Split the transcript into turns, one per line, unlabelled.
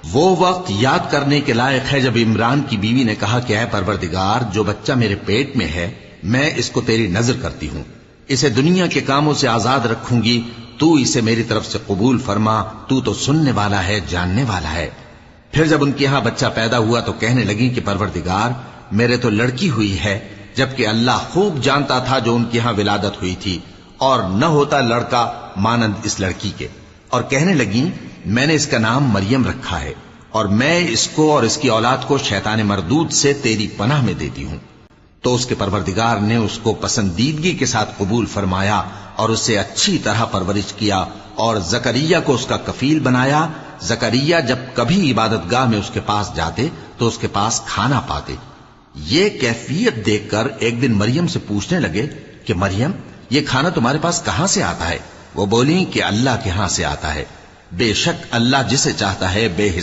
وہ وقت یاد کرنے کے لائق ہے جب عمران کی بیوی نے کہا کہ اے پروردگار، جو بچہ میرے پیٹ میں ہے میں اس کو تیری نذر کرتی ہوں، اسے دنیا کے کاموں سے آزاد رکھوں گی، تو اسے میری طرف سے قبول فرما، تو سننے والا ہے، جاننے والا ہے۔ پھر جب ان کے ہاں بچہ پیدا ہوا تو کہنے لگی کہ پروردگار، میرے تو لڑکی ہوئی ہے، جبکہ اللہ خوب جانتا تھا جو ان کے ہاں ولادت ہوئی تھی، اور نہ ہوتا لڑکا مانند اس لڑکی کے۔ اور کہنے لگی میں نے اس کا نام مریم رکھا ہے، اور میں اس کو اور اس کی اولاد کو شیطان مردود سے تیری پناہ میں دیتی ہوں۔ تو اس کے پروردگار نے اس کو پسندیدگی کے ساتھ قبول فرمایا اور اسے اچھی طرح پرورش کیا، اور زکریا کو اس کا کفیل بنایا۔ زکریا جب کبھی عبادت گاہ میں اس کے پاس جاتے تو اس کے پاس کھانا پاتے۔ یہ کیفیت دیکھ کر ایک دن مریم سے پوچھنے لگے کہ مریم، یہ کھانا تمہارے پاس کہاں سے آتا ہے؟ وہ بولی کہ اللہ کے ہاں سے آتا ہے، بے شک اللہ جسے چاہتا ہے بے